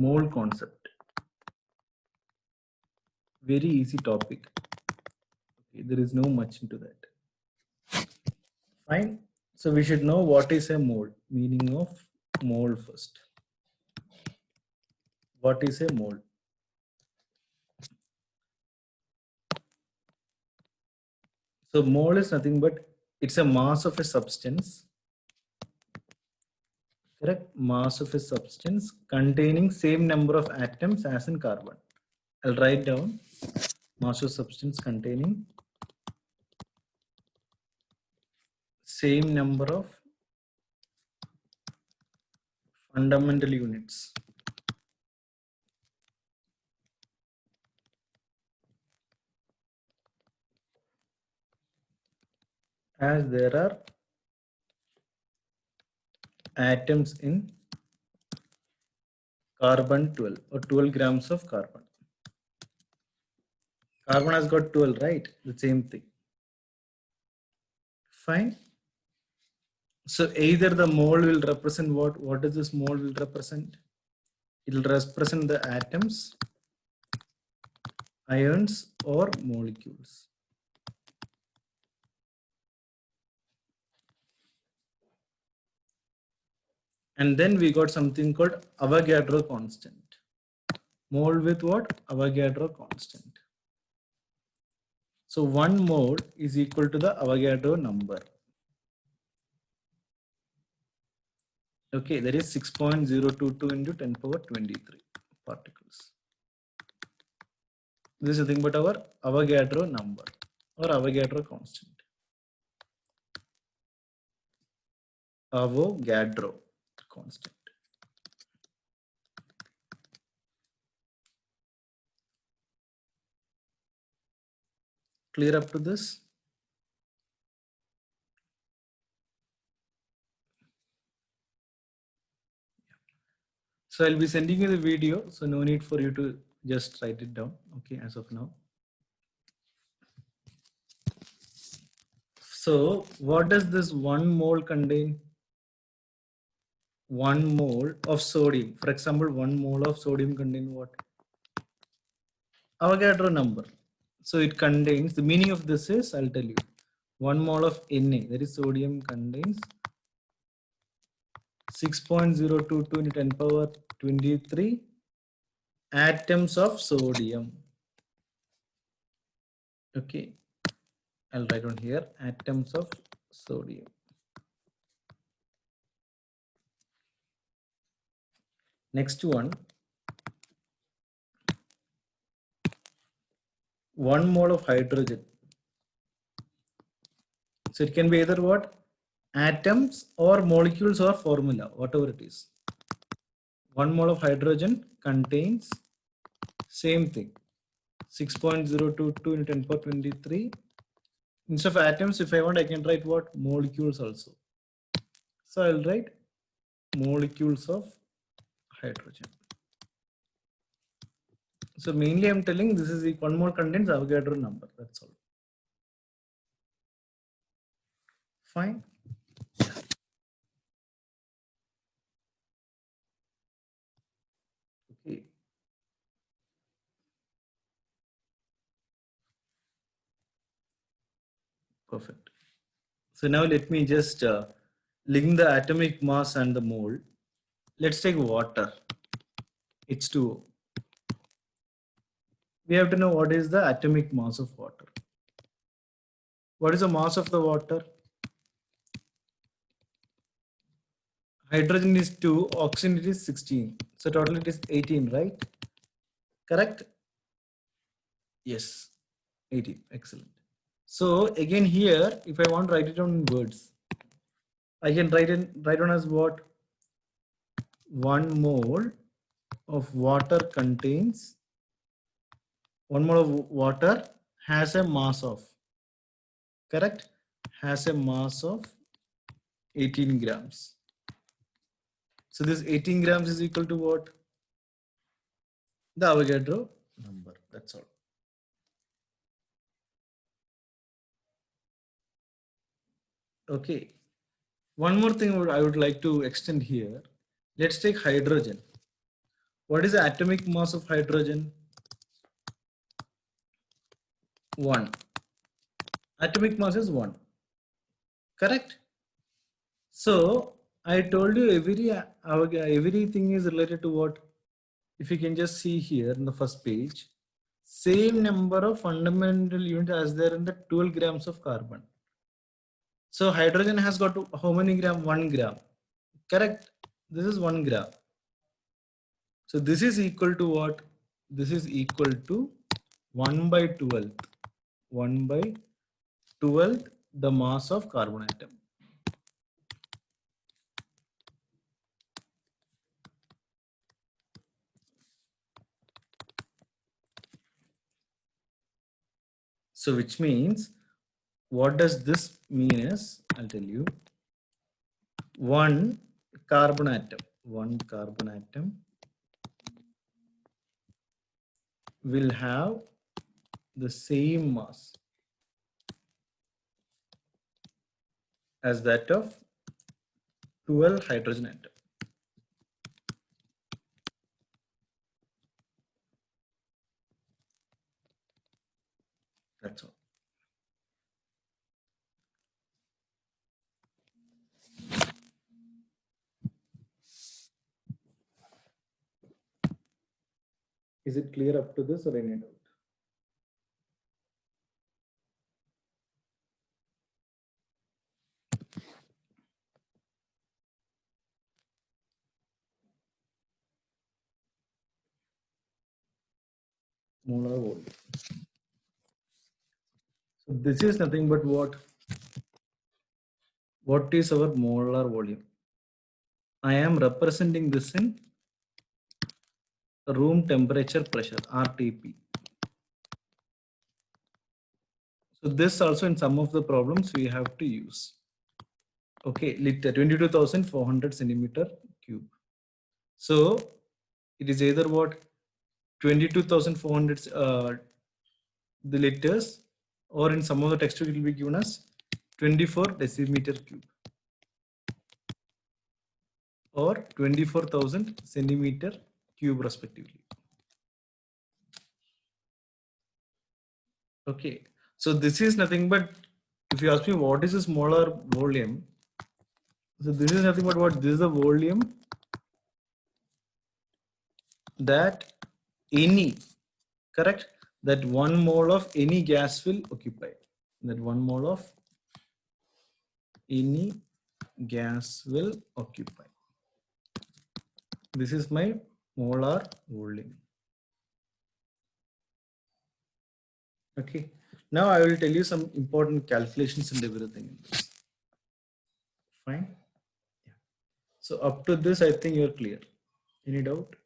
Mole concept. Very easy topic. Okay, there is no much into that. Fine. So we should know what is a mole. Meaning of mole first. What is a mole? So mole is nothing but it's a mass of a substance. Correct? Mass of a substance containing same number of atoms as in carbon. I'll write down mass of substance containing same number of fundamental units. As there are atoms in carbon 12 or 12 grams of carbon. Carbon has got 12, right? The same thing. Fine. So either the mole will represent what? What does this mole will represent? It will represent the atoms, ions or molecules. And then we got something called Avogadro constant. Mole with what? Avogadro constant. So 1 mole is equal to the Avogadro number. Okay, that is 6.022 into 10 power 23 particles. This is nothing but our Avogadro number or Avogadro constant. Avogadro constant. Clear up to this? So I'll be sending you the video, so no need for you to just write it down, okay, as of now. So what does this 1 mole contain? 1 mole of sodium. For example, 1 mole of sodium contain what? Avogadro number. So it contains, the meaning of this is, I'll tell you, 1 mole of Na, that is sodium, contains 6.022 into 10 power 23 atoms of sodium. Okay, I'll write on here, atoms of sodium. Next one, 1 mole of hydrogen. So it can be either what? Atoms or molecules or formula, whatever it is. 1 mole of hydrogen contains same thing, 6.022 into 10 power 23. Instead of atoms, if I want, I can write what? Molecules also. So I'll write molecules of hydrogen. So mainly I'm telling this is the 1 mole contains Avogadro number. That's all. Fine. Okay. Perfect. So now let me just link the atomic mass and the mole. Let's take water. H2O. We have to know what is the atomic mass of water. What is the mass of the water? Hydrogen is 2, oxygen is 16. So total it is 18, right? Correct? Yes, 18. Excellent. So again here, if I want to write it down in words, I can write down as what? 1 mole of water contains, 1 mole of water has a mass of, correct? Has a mass of 18 grams. So this 18 grams is equal to what? The Avogadro number. That's all. Okay. One more thing I would like to extend here. Let's take hydrogen. What is the atomic mass of hydrogen? 1. Atomic mass is 1. Correct? So I told you everything is related to what? If you can just see here in the first page, same number of fundamental units as there in the 12 grams of carbon. So hydrogen has got how many gram? 1 gram. Correct? This is 1 gram. So this is equal to what? This is equal to 1 by 12. 1 by 12 the mass of carbon atom. So which means, what does this mean is, I'll tell you, one carbon atom will have the same mass as that of 12 hydrogen atom. That's all. Is it clear up to this or any doubt? Molar volume. So this is nothing but what? What is our molar volume? I am representing this in room temperature pressure, RTP. So this also in some of the problems we have to use. Okay, liter 22,400 centimeter cube. So it is either what? 22,400 the liters, or in some of the textbook it will be given as 24 decimeter cube or 24,000 centimeter cube respectively. Okay, so this is nothing but, if you ask me what is this molar volume, so this is nothing but what? This is the volume that any, correct, that 1 mole of any gas will occupy. That 1 mole of any gas will occupy. This is my molar volume. Okay, now I will tell you some important calculations and everything in this. Fine. Yeah. So up to this, I think you're clear. Any doubt?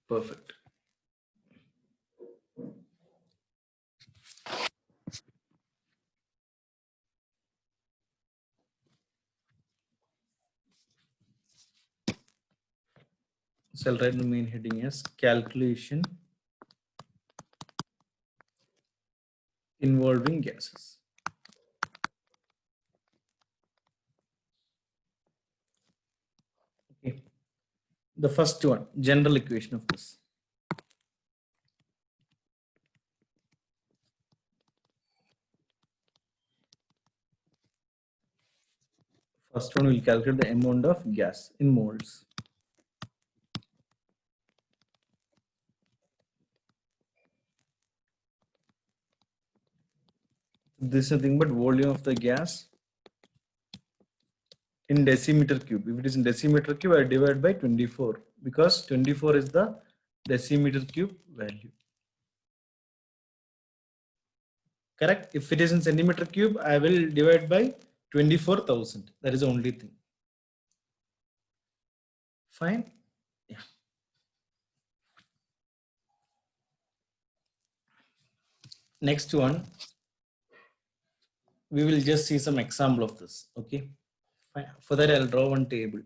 Perfect. So I'll write the main heading as calculation involving gases. Okay. The first one, general equation of this. First one, we'll calculate the amount of gas in moles. This is nothing but volume of the gas in decimeter cube. If it is in decimeter cube, I divide by 24 because 24 is the decimeter cube value. Correct? If it is in centimeter cube, I will divide by 24,000. That is the only thing. Fine. Yeah. Next one, we will just see some example of this. Okay. Fine. For that, I'll draw one table.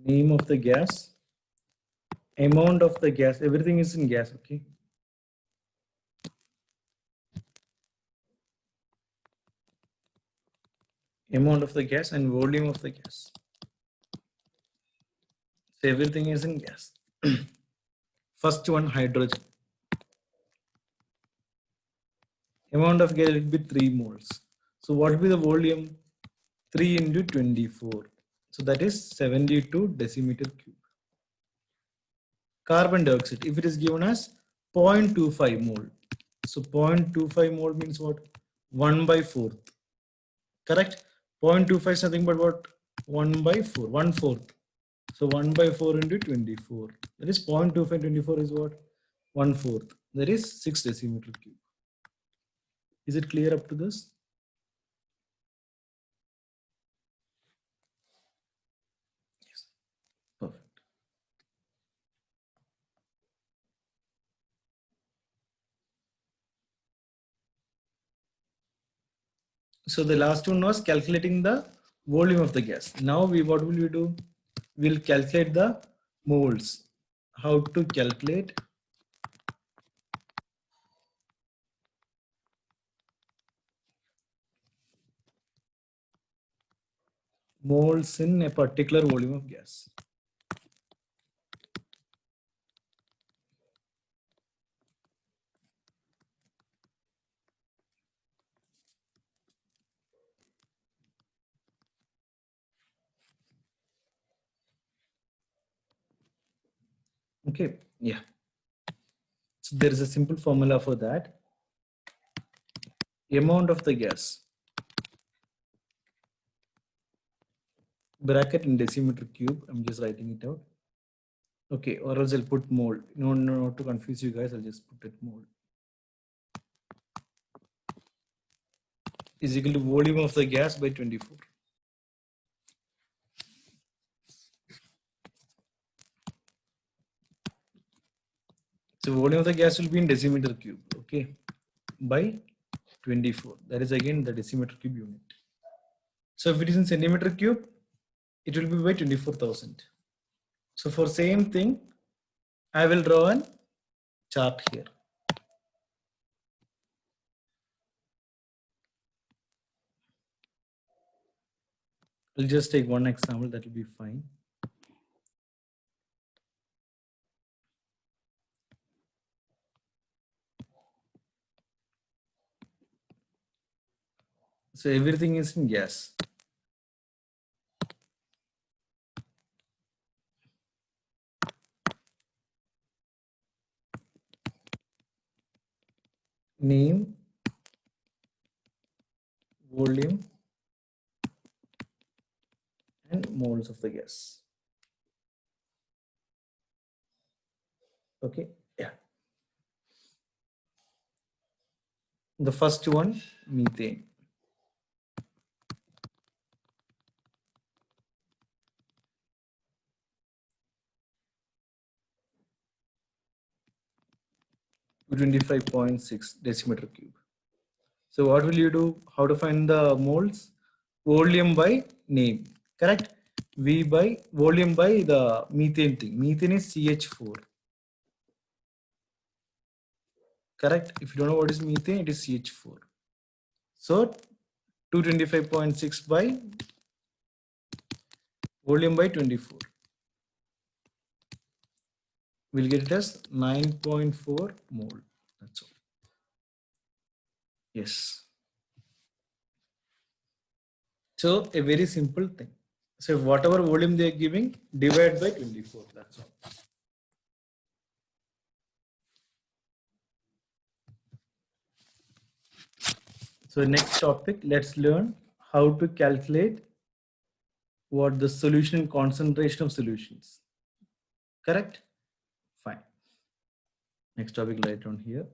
name of the gas, amount of the gas, everything is in gas, okay? Amount of the gas and volume of the gas. So everything is in gas. First one, hydrogen. Amount of gas will be 3 moles. So what will be the volume? 3 into 24. So that is 72 decimeter cube. Carbon dioxide, if it is given as 0.25 mole. So 0.25 mole means what? 1 by 4th. Correct? 0.25 is nothing but what? 1 by 4, 1/4. So 1 by 4 into 24. That is 0.25 24 is what? 1/4. That is 6 decimeter cube. Is it clear up to this? Yes. Perfect. So the last one was calculating the volume of the gas. Now what will we do? We'll calculate the moles. How to calculate moles in a particular volume of gas. Okay, yeah. So there is a simple formula for that. Amount of the gas, bracket in decimeter cube. I'm just writing it out. Okay, or else I'll put mole. No, not to confuse you guys, I'll just put it mole. Is equal to volume of the gas by 24. So volume of the gas will be in decimeter cube, okay, by 24. That is again the decimeter cube unit. So if it is in centimeter cube, it will be by 24,000. So for same thing, I will draw an chart here. I'll just take one example, that will be fine. So everything is in gas. Name, volume, and moles of the gas. Okay, yeah. The first one, methane. To 25.6 decimeter cube. So what will you do? How to find the moles? Volume by name, correct? V by volume by the methane thing. Methane is CH4. Correct? If you don't know what is methane, it is CH4. So 225.6 by volume by 24. We'll get it as 9.4 mole. That's all. Yes. So a very simple thing. So whatever volume they are giving, divide by 24. That's all. So next topic, let's learn how to calculate what the solution concentration of solutions. Correct? Fine. Next topic right on here.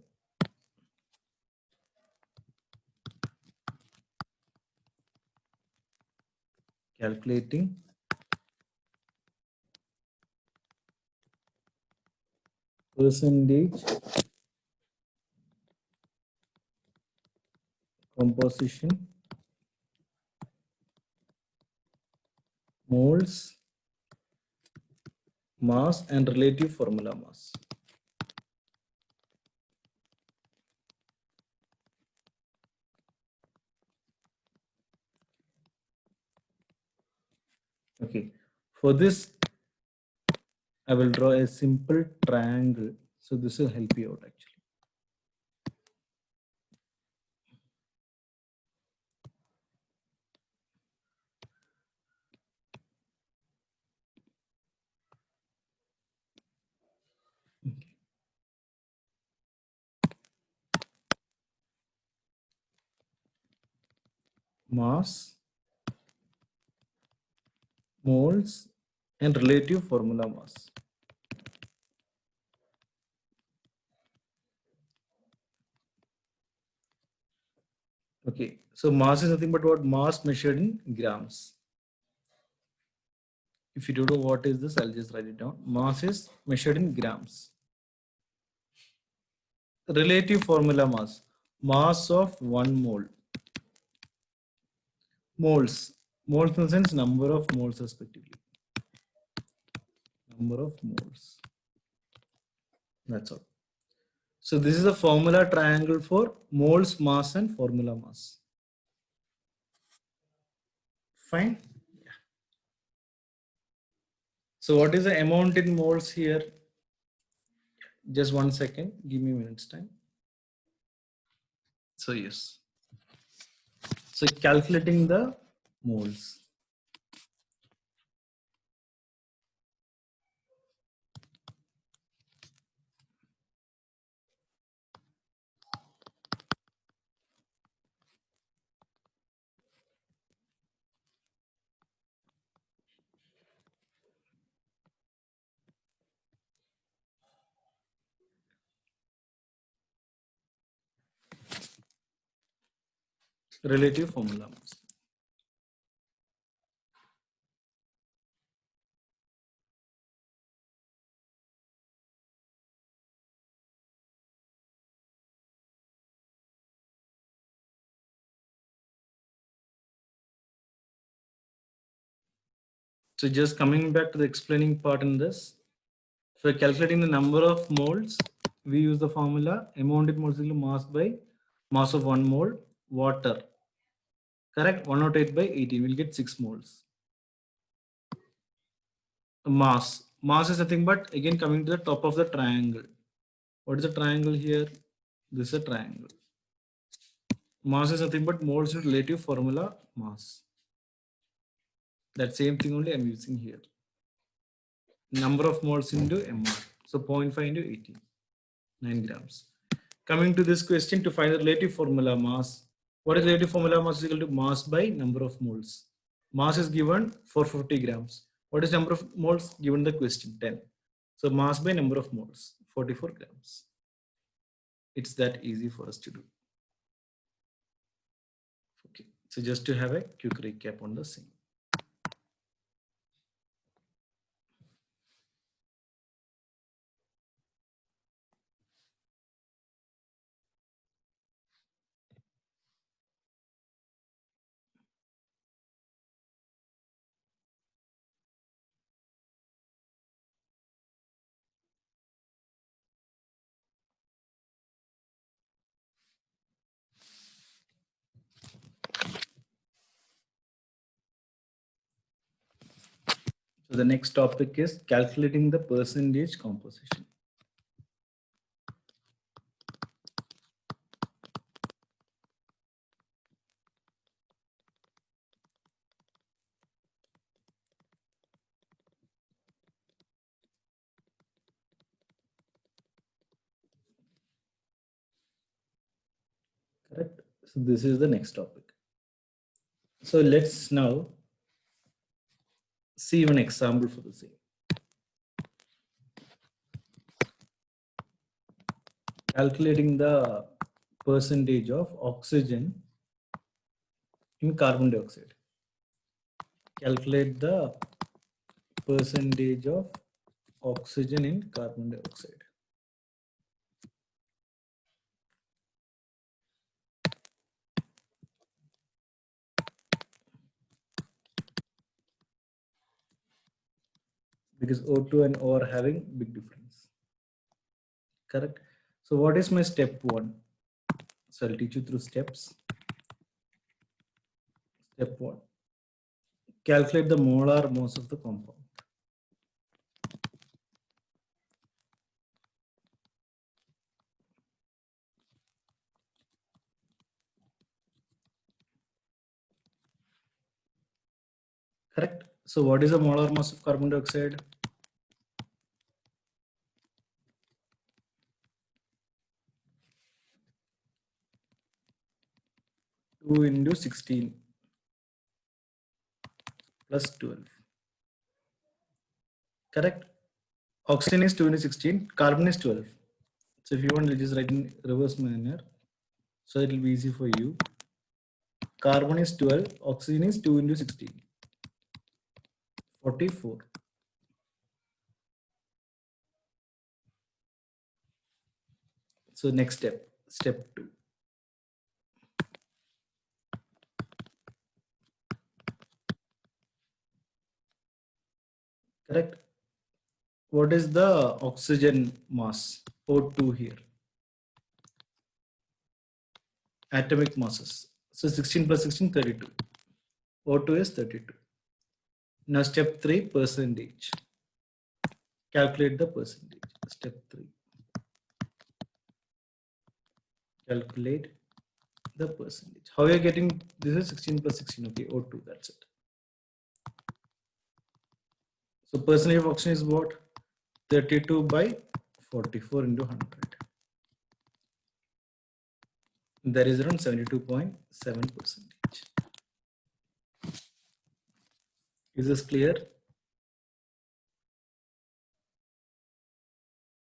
Calculating percentage composition moles mass and relative formula mass. Okay, for this, I will draw a simple triangle. So this will help you out actually. Okay. Mass, moles, and relative formula mass. Okay, so mass is nothing but what? Mass measured in grams. If you don't know what is this, I'll just write it down. Mass is measured in grams. Relative formula mass. Mass of 1 mole. Moles. Moles in the sense number of moles respectively. Number of moles. That's all. So this is a formula triangle for moles, mass, and formula mass. Fine. So what is the amount in moles here? Just 1 second. Give me a minute's time. So yes. So calculating the moles. Relative formula mass. So just coming back to the explaining part in this. For calculating the number of moles, we use the formula amount in moles equal to mass by mass of 1 mole water. Correct? 108 by 18 will get 6 moles. Mass. Mass is nothing but again coming to the top of the triangle. What is the triangle here? This is a triangle. Mass is nothing but moles with relative formula mass. That same thing only I'm using here. Number of moles into MR. So 0.5 into 18. 9 grams. Coming to this question, to find the relative formula mass. What is relative formula mass is equal to mass by number of moles. Mass is given 450 grams. What is number of moles given the question? 10. So mass by number of moles, 44 grams. It's that easy for us to do. Okay, so just to have a quick recap on the same. So the next topic is calculating the percentage composition. Correct. So this is the next topic. So let's now see one example for the same. Calculating the percentage of oxygen in carbon dioxide. Calculate the percentage of oxygen in carbon dioxide. because O2 and O are having big difference. Correct. So what is my step 1? So I'll teach you through steps. Step 1. Calculate the molar mass of the compound. Correct. So what is the molar mass of carbon dioxide? Two into 16 plus 12. Correct. Oxygen is 2 into 16, carbon is 12. So if you want to just write in reverse manner, so it will be easy for you. Carbon is 12, oxygen is 2 into 16, 44. So next step, step 2. Correct. What is the oxygen mass? O2 here. Atomic masses. So 16 plus 16, 32. O2 is 32. Now step 3, percentage. Calculate the percentage. Step 3. Calculate the percentage. How are you getting this? Is 16 plus 16. Okay, O2. That's it. So percentage of oxygen is what? 32 by 44 into 100. That is around 72.7%. Is this clear?